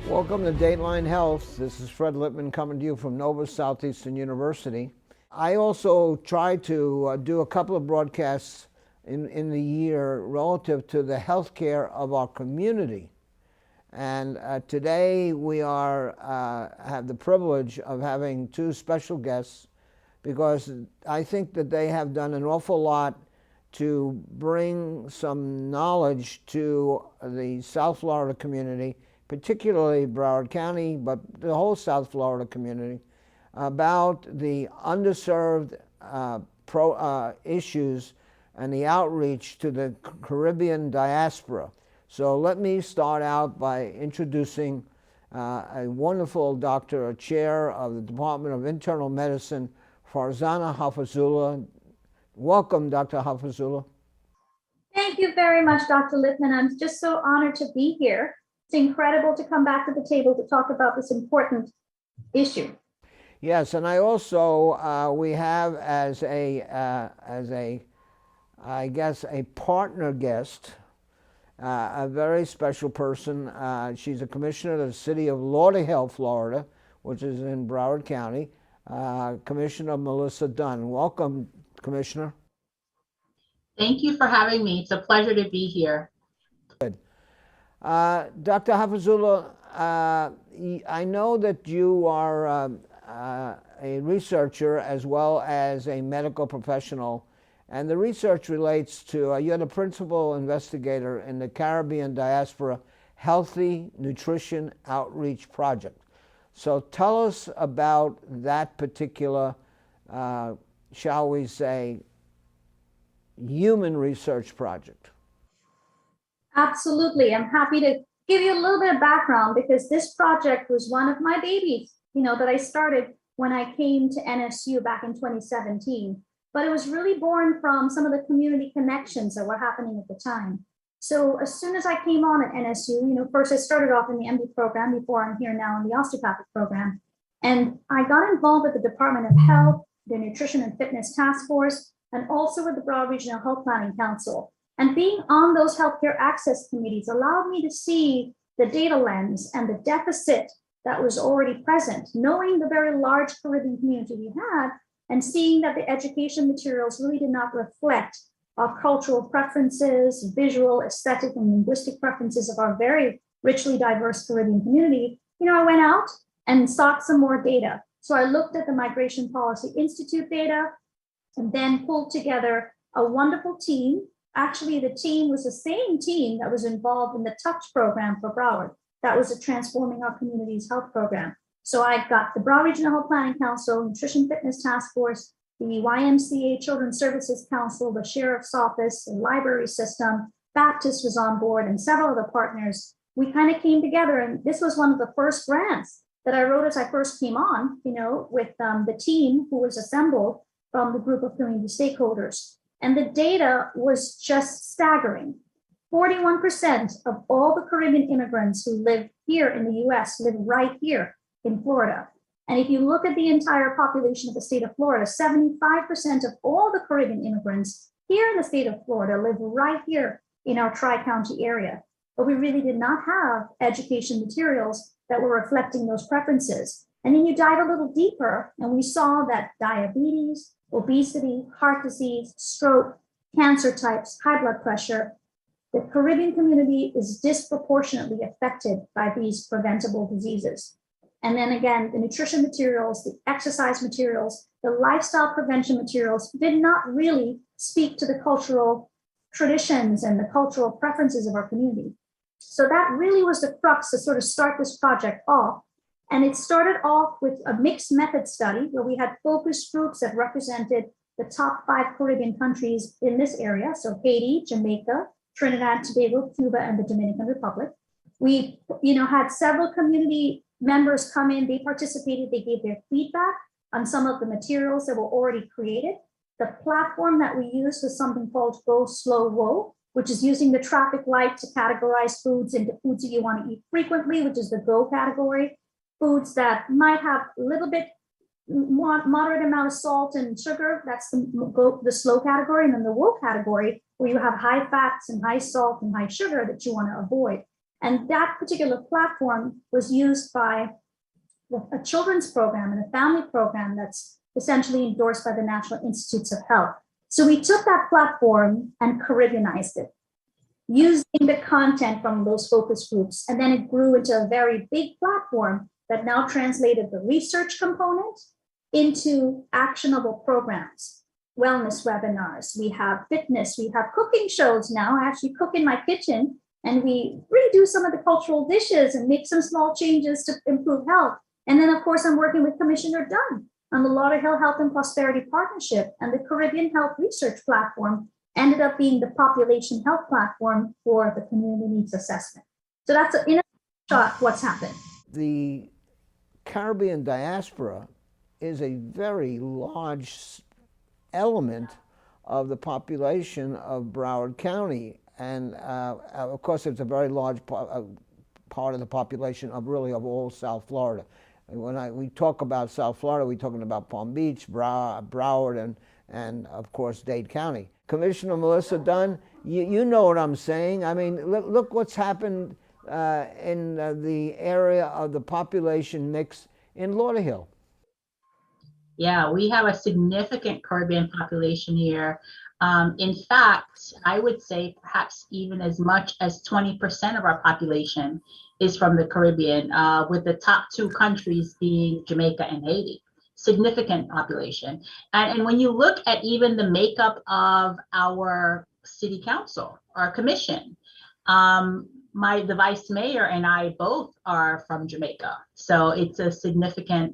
Welcome to Dateline Health. This is Fred Lippman coming to you from Nova Southeastern University. I also try to do a couple of broadcasts in the year relative to the healthcare of our community. And today we have the privilege of having two special guests because I think that they have done an awful lot to bring some knowledge to the South Florida community, particularly Broward County, but the whole South Florida community, about the underserved issues and the outreach to the Caribbean Diaspora. So let me start out by introducing a wonderful doctor, a chair of the Department of Internal Medicine, Farzanna Haffizulla. Welcome, Dr. Haffizulla. Thank you very much, Dr. Lippman. I'm just so honored to be here. It's incredible to come back to the table to talk about this important issue. Yes, and I also we have as a I guess a partner guest, a very special person. She's a commissioner of the city of Lauderhill, Florida, which is in Broward County. Commissioner Melissa Dunn. Welcome, Commissioner. Thank you for having me. It's a pleasure to be here. Good. Dr. Haffizulla, I know that you are a researcher as well as a medical professional, and the research relates to, you're the principal investigator in the Caribbean Diaspora Healthy Nutrition Outreach Project. So tell us about that particular, shall we say, human research project. Absolutely. I'm happy to give you a little bit of background because this project was one of my babies, that I started when I came to NSU back in 2017. But it was really born from some of the community connections that were happening at the time. So as soon as I came on at NSU, first I started off in the MD program before I'm here now in the Osteopathic program. And I got involved with the Department of Health, the Nutrition and Fitness Task Force, and also with the Broward Regional Health Planning Council. And being on those healthcare access committees allowed me to see the data lens and the deficit that was already present, knowing the very large Caribbean community we had, and seeing that the education materials really did not reflect our cultural preferences, visual, aesthetic, and linguistic preferences of our very richly diverse Caribbean community. I went out and sought some more data. So I looked at the Migration Policy Institute data and then pulled together a wonderful team. Actually, the team was the same team that was involved in the Touch program for Broward. That was a Transforming Our Communities Health program. So I got the Broward Regional Health Planning Council, Nutrition Fitness Task Force, the YMCA Children's Services Council, the Sheriff's Office, the library system, Baptist was on board, and several other partners. We kind of came together, and this was one of the first grants that I wrote as I first came on, with the team who was assembled from the group of community stakeholders. And the data was just staggering. 41% of all the Caribbean immigrants who live here in the US live right here in Florida. And if you look at the entire population of the state of Florida, 75% of all the Caribbean immigrants here in the state of Florida live right here in our Tri-County area. But we really did not have education materials that were reflecting those preferences. And then you dive a little deeper, and we saw that diabetes, obesity, heart disease, stroke, cancer types, high blood pressure, the Caribbean community is disproportionately affected by these preventable diseases. And then again, the nutrition materials, the exercise materials, the lifestyle prevention materials did not really speak to the cultural traditions and the cultural preferences of our community. So that really was the crux to sort of start this project off. And it started off with a mixed method study where we had focus groups that represented the top 5 Caribbean countries in this area. So Haiti, Jamaica, Trinidad, Tobago, Cuba, and the Dominican Republic. We, had several community members come in, they participated, they gave their feedback on some of the materials that were already created. The platform that we used was something called Go Slow Whoa, which is using the traffic light to categorize foods into foods that you want to eat frequently, which is the Go category. Foods that might have a little bit moderate amount of salt and sugar, that's the slow category. And then the Whoa category, where you have high fats and high salt and high sugar that you want to avoid. And that particular platform was used by a children's program and a family program that's essentially endorsed by the National Institutes of Health. So we took that platform and Caribbeanized it, using the content from those focus groups. And then it grew into a very big platform that now translated the research component into actionable programs, wellness webinars. We have fitness, we have cooking shows now. I actually cook in my kitchen and we redo some of the cultural dishes and make some small changes to improve health. And then of course, I'm working with Commissioner Dunn on the Lauderhill Health and Prosperity Partnership, and the Caribbean Health Research Platform ended up being the population health platform for the community needs assessment. So that's in a shot what's happened. The Caribbean diaspora is a very large element of the population of Broward County. And of course, it's a very large part of the population of really of all South Florida. And when we talk about South Florida, we're talking about Palm Beach, Broward, and of course, Dade County. Commissioner Melissa Dunn, you know what I'm saying. I mean, look what's happened in the area of the population mix in Lauderhill. Yeah, we have a significant Caribbean population here. In fact, I would say perhaps even as much as 20% of our population is from the Caribbean, with the top two countries being Jamaica and Haiti. Significant population. And when you look at even the makeup of our city council, our commission, the vice mayor and I both are from Jamaica. So it's a significant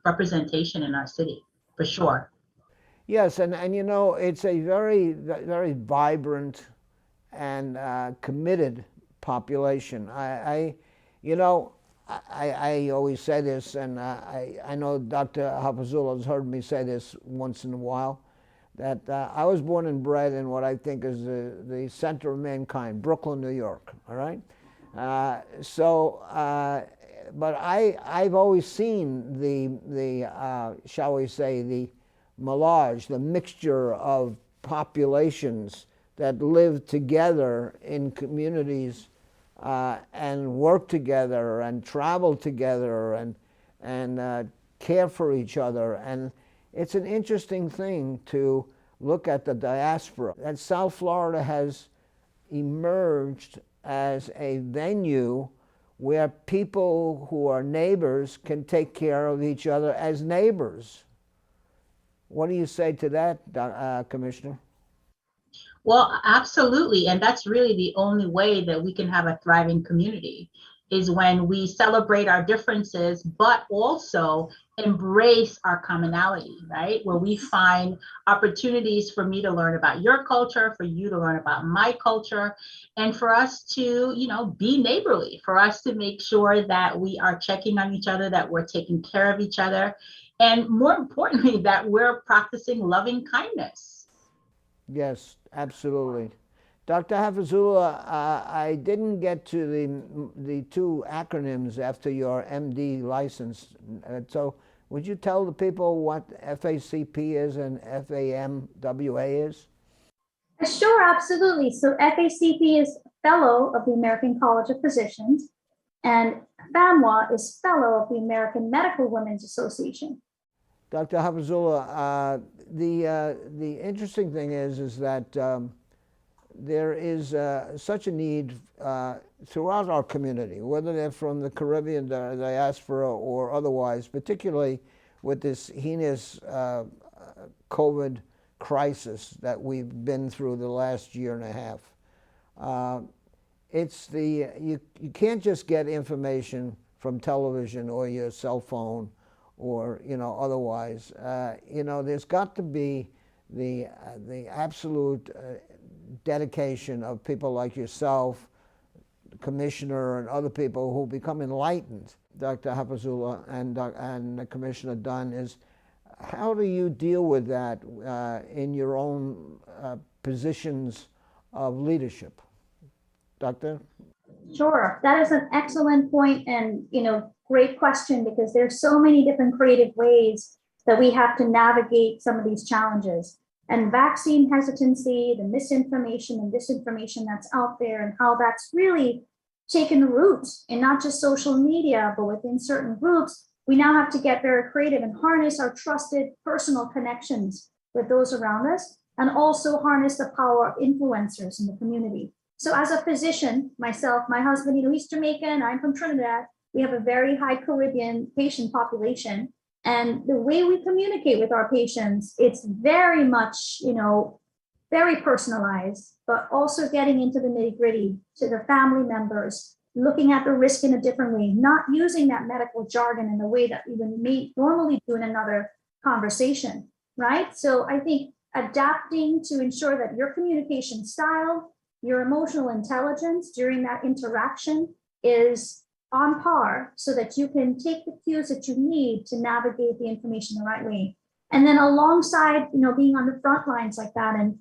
representation in our city, for sure. Yes, and you know, it's a very, very vibrant and committed population. I always say this, and I know Dr. Haffizulla has heard me say this once in a while, that I was born and bred in what I think is the center of mankind, Brooklyn, New York, all right? But I've always seen the shall we say, the melange, the mixture of populations that live together in communities and work together and travel together and care for each other. And it's an interesting thing to look at the diaspora. And South Florida has emerged as a venue where people who are neighbors can take care of each other as neighbors. What do you say to that, Commissioner? Well, absolutely. And that's really the only way that we can have a thriving community, is when we celebrate our differences, but also embrace our commonality, right? Where we find opportunities for me to learn about your culture, for you to learn about my culture, and for us to, be neighborly, for us to make sure that we are checking on each other, that we're taking care of each other, and more importantly, that we're practicing loving kindness. Yes, absolutely. Dr. Haffizulla, I didn't get to the two acronyms after your MD license. So would you tell the people what F.A.C.P is and F.A.M.W.A is? Sure, absolutely. So F.A.C.P is Fellow of the American College of Physicians, and F.A.M.W.A is Fellow of the American Medical Women's Association. Dr. Haffizulla, the interesting thing is that there is such a need throughout our community, whether they're from the Caribbean diaspora or otherwise, particularly with this heinous COVID crisis that we've been through the last year and a half. You can't just get information from television or your cell phone or otherwise. There's got to be the absolute dedication of people like yourself, the Commissioner, and other people who become enlightened. Dr. Haffizulla and Commissioner Dunn, is how do you deal with that in your own positions of leadership? Doctor? Sure, that is an excellent point and great question, because there's so many different creative ways that we have to navigate some of these challenges. And vaccine hesitancy, the misinformation and disinformation that's out there, and how that's really taken root in not just social media, but within certain groups, we now have to get very creative and harness our trusted personal connections with those around us, and also harness the power of influencers in the community. So as a physician, myself, my husband, he's Jamaican, I'm from Trinidad. We have a very high Caribbean patient population. And the way we communicate with our patients, it's very much, very personalized, but also getting into the nitty gritty to the family members, looking at the risk in a different way, not using that medical jargon in the way that we would normally do in another conversation, right? So I think adapting to ensure that your communication style, your emotional intelligence during that interaction is on par so that you can take the cues that you need to navigate the information the right way. And then alongside, being on the front lines like that and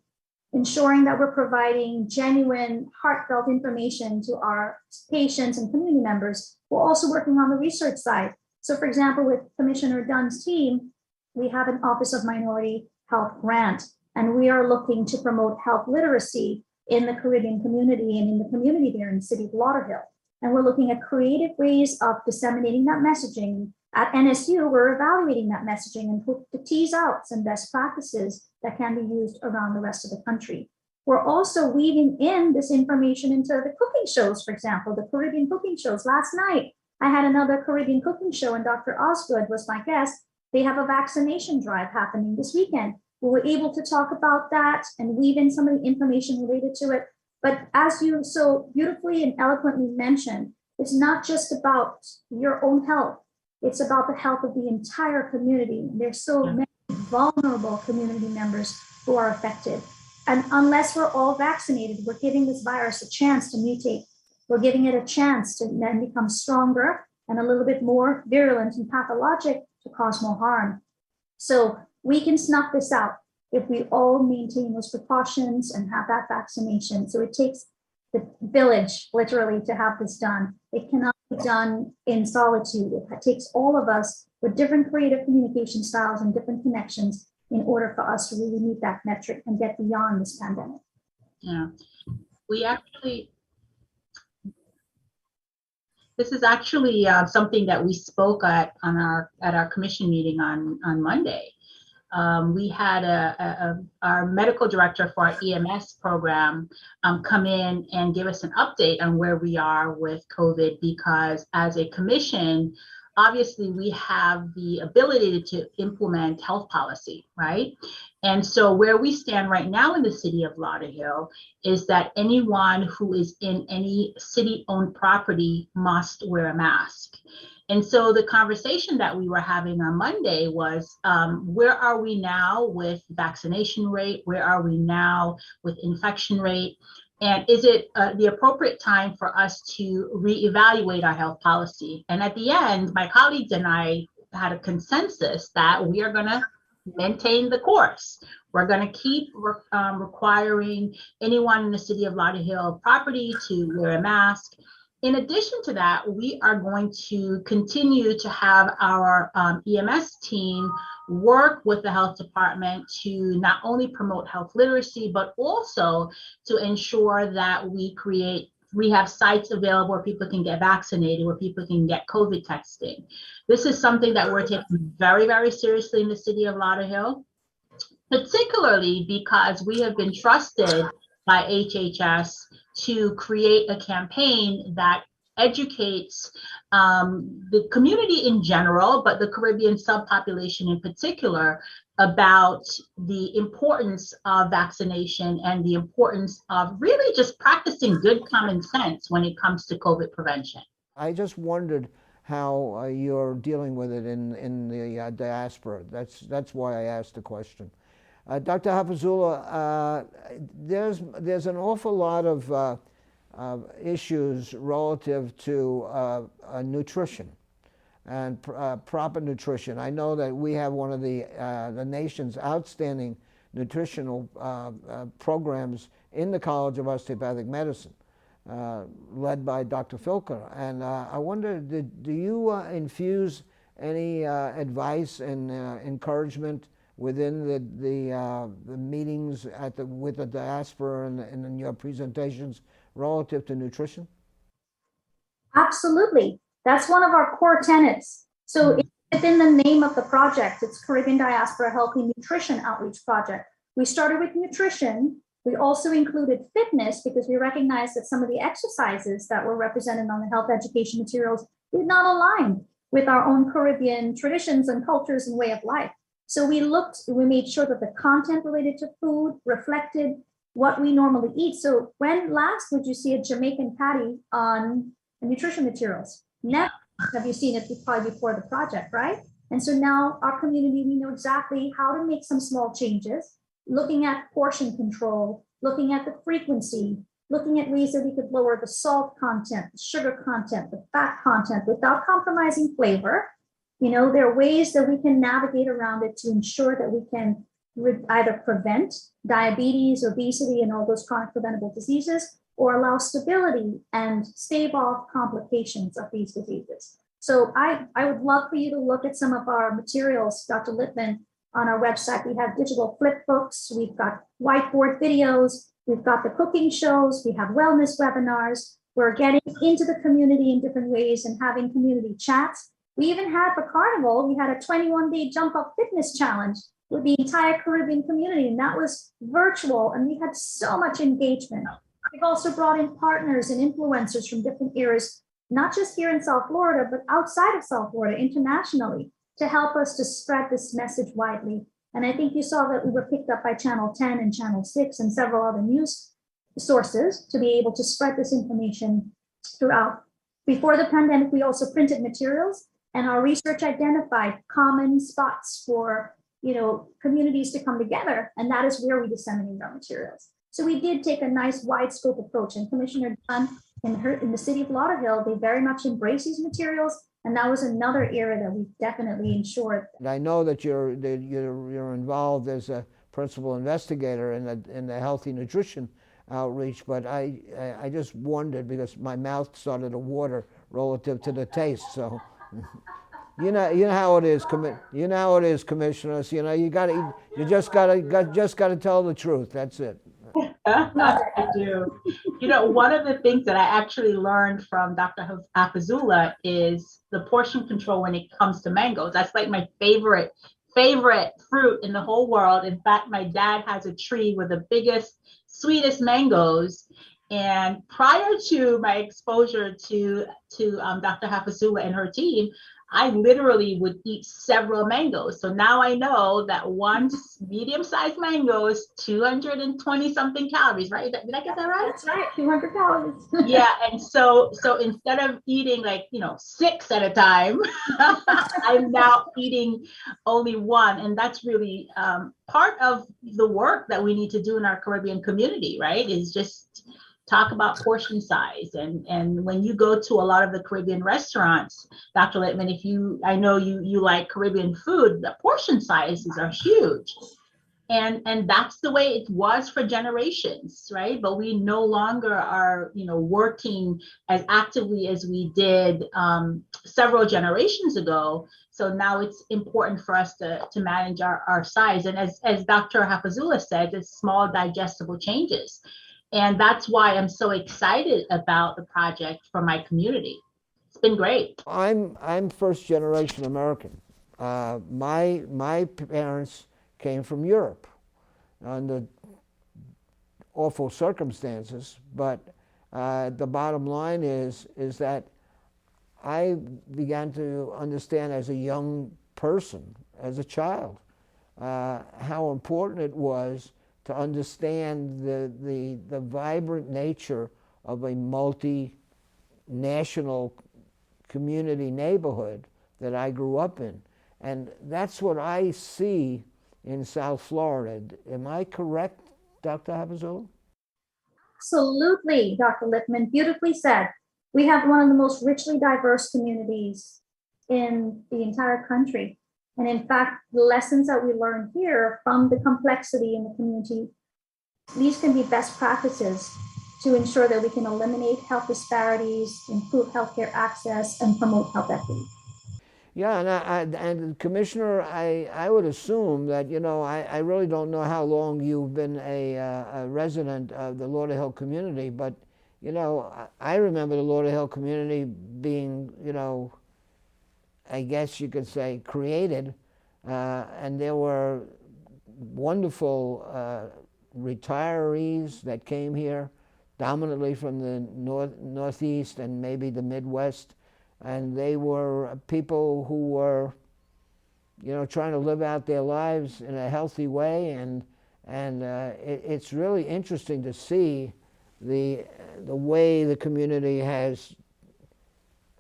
ensuring that we're providing genuine, heartfelt information to our patients and community members, we're also working on the research side. So for example, with Commissioner Dunn's team, we have an Office of Minority Health grant, and we are looking to promote health literacy in the Caribbean community and in the community there in the city of Lauderhill. And we're looking at creative ways of disseminating that messaging. At NSU, we're evaluating that messaging and to tease out some best practices that can be used around the rest of the country. We're also weaving in this information into the cooking shows, for example, the Caribbean cooking shows. Last night, I had another Caribbean cooking show and Dr. Osgood was my guest. They have a vaccination drive happening this weekend. We were able to talk about that and weave in some of the information related to it. But as you so beautifully and eloquently mentioned, it's not just about your own health. It's about the health of the entire community. There's so many vulnerable community members who are affected. And unless we're all vaccinated, we're giving this virus a chance to mutate. We're giving it a chance to then become stronger and a little bit more virulent and pathologic to cause more harm. So we can snuff this out if we all maintain those precautions and have that vaccination. So it takes the village, literally, to have this done. It cannot be done in solitude. It takes all of us with different creative communication styles and different connections in order for us to really meet that metric and get beyond this pandemic. Yeah, this is actually something that we spoke at our commission meeting on Monday. We had our medical director for our EMS program come in and give us an update on where we are with COVID, because as a commission, obviously we have the ability to implement health policy, right? And so where we stand right now in the city of Lauderhill is that anyone who is in any city-owned property must wear a mask. And so the conversation that we were having on Monday was, where are we now with vaccination rate? Where are we now with infection rate? And is it the appropriate time for us to reevaluate our health policy? And at the end, my colleagues and I had a consensus that we are going to maintain the course. We're going to keep requiring anyone in the city of Lauderhill property to wear a mask. In addition to that, we are going to continue to have our EMS team work with the health department to not only promote health literacy, but also to ensure that we have sites available where people can get vaccinated, where people can get COVID testing. This is something that we're taking very, very seriously in the city of Lauderhill, particularly because we have been trusted by HHS to create a campaign that educates the community in general, but the Caribbean subpopulation in particular, about the importance of vaccination and the importance of really just practicing good common sense when it comes to COVID prevention. I just wondered how you're dealing with it in the diaspora. That's why I asked the question. Dr. Haffizulla, there's an awful lot of issues relative to nutrition and proper nutrition. I know that we have one of the nation's outstanding nutritional programs in the College of Osteopathic Medicine, led by Dr. Filker. And I wonder, do you infuse any advice and encouragement within the meetings with the diaspora and in your presentations relative to nutrition? Absolutely. That's one of our core tenets. So within the name of the project, it's Caribbean Diaspora Healthy Nutrition Outreach Project. We started with nutrition. We also included fitness because we recognized that some of the exercises that were represented on the health education materials did not align with our own Caribbean traditions and cultures and way of life. So we made sure that the content related to food reflected what we normally eat. So when last would you see a Jamaican patty on nutrition materials? Never have you seen it probably before the project, right? And so now our community, we know exactly how to make some small changes, looking at portion control, looking at the frequency, looking at ways that we could lower the salt content, the sugar content, the fat content without compromising flavor. There are ways that we can navigate around it to ensure that we can either prevent diabetes, obesity, and all those chronic preventable diseases, or allow stability and stave off complications of these diseases. So I would love for you to look at some of our materials, Dr. Lippman, on our website. We have digital flip books, we've got whiteboard videos, we've got the cooking shows, we have wellness webinars. We're getting into the community in different ways and having community chats. We even had for Carnival, we had a 21-day jump up fitness challenge with the entire Caribbean community, and that was virtual, and we had so much engagement. We've also brought in partners and influencers from different areas, not just here in South Florida, but outside of South Florida, internationally, to help us to spread this message widely. And I think you saw that we were picked up by Channel 10 and Channel 6 and several other news sources to be able to spread this information throughout. Before the pandemic, we also printed materials, and our research identified common spots for communities to come together, and that is where we disseminate our materials. So we did take a nice wide scope approach, and Commissioner Dunn in the city of Lauderhill, they very much embrace these materials, and that was another area that we definitely ensured. I know that you're involved as a principal investigator in the healthy nutrition outreach, but I just wondered because my mouth started to water relative to the taste. So you know how it is, commissioners. You just gotta tell the truth. That's it. I do. One of the things that I actually learned from Dr. Haffizulla is the portion control when it comes to mangoes. That's like my favorite fruit in the whole world. In fact, my dad has a tree with the biggest, sweetest mangoes. And prior to my exposure to Dr. Haffizulla and her team, I literally would eat several mangoes. So now I know that one medium-sized mango is 220 something calories, right? Did I get that right? That's right, 200 calories. Yeah, and so instead of eating 6 at a time, I'm now eating only one, and that's really part of the work that we need to do in our Caribbean community, right? Is just talk about portion size. And when you go to a lot of the Caribbean restaurants, Dr. Lippman, I know you like Caribbean food, the portion sizes are huge. And that's the way it was for generations, right? But we no longer are, working as actively as we did several generations ago. So now it's important for us to manage our size. And as Dr. Haffizulla said, it's small digestible changes. And that's why I'm so excited about the project for my community. It's been great. I'm first generation American. My parents came from Europe under awful circumstances, but the bottom line is that I began to understand as a young person, as a child, how important it was to understand the vibrant nature of a multinational community neighborhood that I grew up in. And that's what I see in South Florida. Am I correct, Dr. Haffizulla? Absolutely, Dr. Lippman, beautifully said. We have one of the most richly diverse communities in the entire country. And in fact, the lessons that we learn here from the complexity in the community, these can be best practices to ensure that we can eliminate health disparities, improve healthcare access, and promote health equity. Yeah, and Commissioner, I would assume that, I really don't know how long you've been a resident of the Lauderhill community, but, you know, I remember the Lauderhill community being, you know, I guess you could say created, and there were wonderful retirees that came here, dominantly from the Northeast and maybe the Midwest, and they were people who were, you know, trying to live out their lives in a healthy way, and it's really interesting to see the way the community has,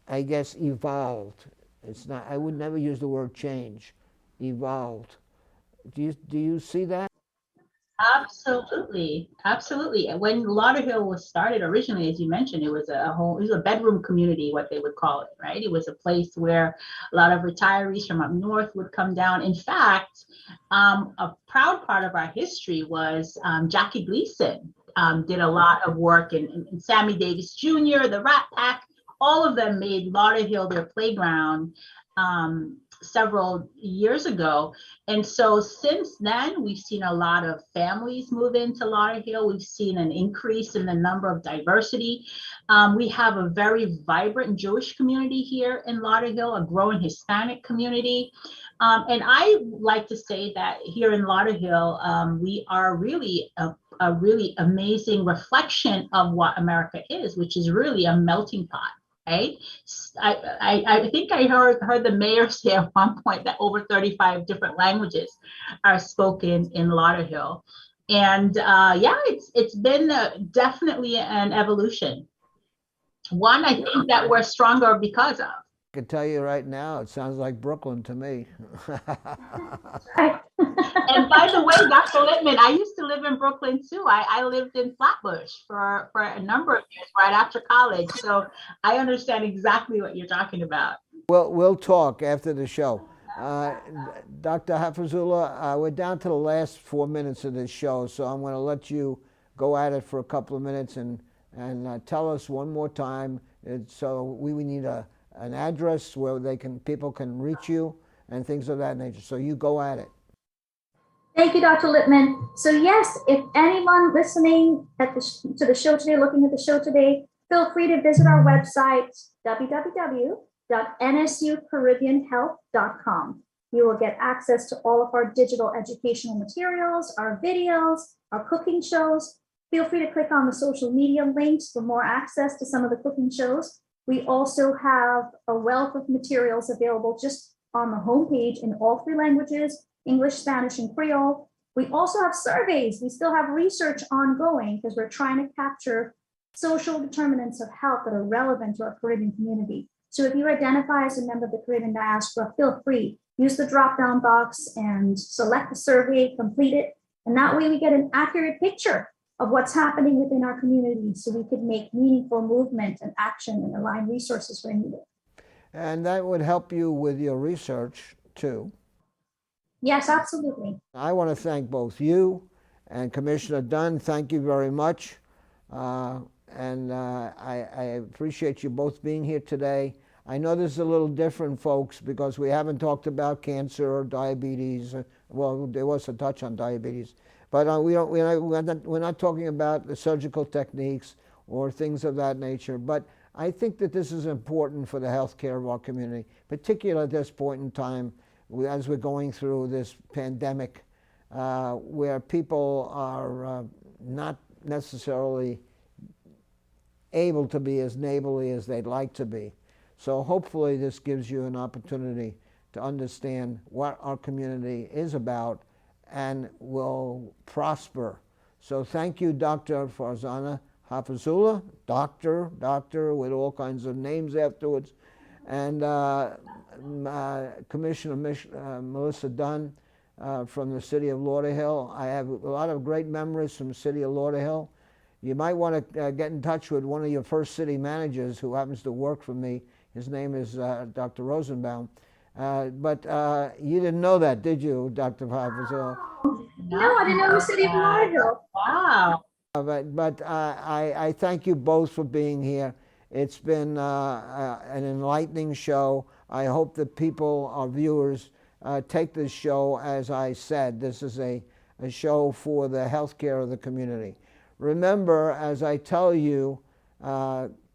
I guess, evolved. It's not, I would never use the word change, evolved. Do you see that? Absolutely, absolutely. And when Lauderhill was started originally, as you mentioned, it was it was a bedroom community, what they would call it, right? It was a place where a lot of retirees from up north would come down. In fact, a proud part of our history was Jackie Gleason did a lot of work, and Sammy Davis Jr., the Rat Pack, all of them made Lauderhill their playground several years ago. And so since then, we've seen a lot of families move into Lauderhill. We've seen an increase in the number of diversity. We have a very vibrant Jewish community here in Lauderhill, a growing Hispanic community. And I like to say that here in Lauderhill, we are really a really amazing reflection of what America is, which is really a melting pot. Right. I think I heard the mayor say at one point that over 35 different languages are spoken in Lauderhill. And yeah, it's been definitely an evolution. One I think that we're stronger because of. I can tell you right now, it sounds like Brooklyn to me. And by the way, Dr. Littman, I used to live in Brooklyn too. I lived in Flatbush for a number of years right after college. So I understand exactly what you're talking about. Well, we'll talk after the show. Dr. Haffizulla, we're down to the last 4 minutes of this show, so I'm going to let you go at it for a couple of minutes and tell us one more time. So we need an address where people can reach you and things of that nature. So you go at it. Thank you, Dr. Littman. So yes, if anyone listening to the show today, looking at the show today, feel free to visit our website, www.nsucaribbeanhealth.com. You will get access to all of our digital educational materials, our videos, our cooking shows. Feel free to click on the social media links for more access to some of the cooking shows. We also have a wealth of materials available just on the homepage in all 3 languages, English, Spanish, and Creole. We also have surveys. We still have research ongoing because we're trying to capture social determinants of health that are relevant to our Caribbean community. So if you identify as a member of the Caribbean diaspora, feel free, use the drop-down box and select the survey, complete it. And that way we get an accurate picture of what's happening within our community so we could make meaningful movement and action and align resources where needed. And that would help you with your research too. Yes, absolutely. I want to thank both you and Commissioner Dunn. Thank you very much. I appreciate you both being here today. I know this is a little different, folks, because we haven't talked about cancer or diabetes. Well, there was a touch on diabetes, but we're not talking about the surgical techniques or things of that nature. But I think that this is important for the healthcare of our community, particularly at this point in time, as we're going through this pandemic, where people are not necessarily able to be as neighborly as they'd like to be. So hopefully this gives you an opportunity to understand what our community is about and will prosper. So thank you, Dr. Farzanna Haffizulla, doctor with all kinds of names afterwards, and Commissioner Melissa Dunn from the city of Lauderhill. I have a lot of great memories from the city of Lauderhill. You might want to get in touch with one of your first city managers who happens to work for me. His name is Dr. Rosenbaum. But you didn't know that, did you, Dr. Haffizulla? No, I didn't know the city of Lauderhill. Wow. But I thank you both for being here. It's been an enlightening show. I hope that people, our viewers, take this show, as I said, this is a show for the healthcare of the community. Remember, as I tell you,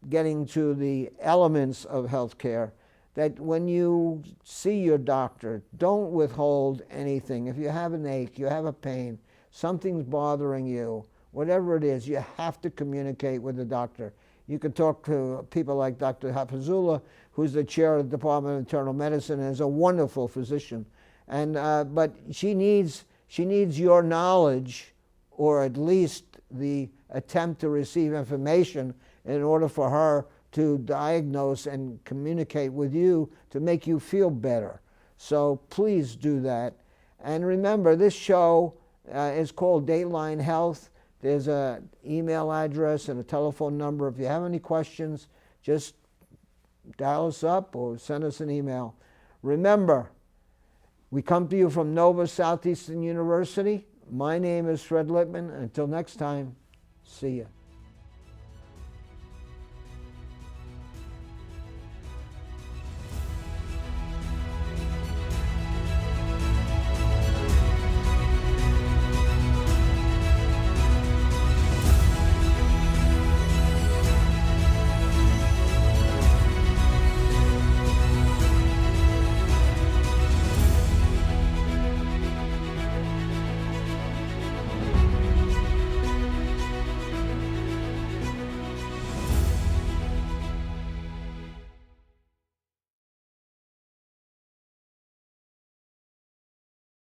getting to the elements of healthcare, that when you see your doctor, don't withhold anything. If you have an ache, you have a pain, something's bothering you, whatever it is, you have to communicate with the doctor. You can talk to people like Dr. Haffizulla, who's the chair of the Department of Internal Medicine and is a wonderful physician. And, but she needs your knowledge, or at least the attempt to receive information in order for her to diagnose and communicate with you to make you feel better. So please do that. And remember, this show is called Dateline Health. There's an email address and a telephone number. If you have any questions, just dial us up or send us an email. Remember, we come to you from Nova Southeastern University. My name is Fred Lippman. Until next time, see ya.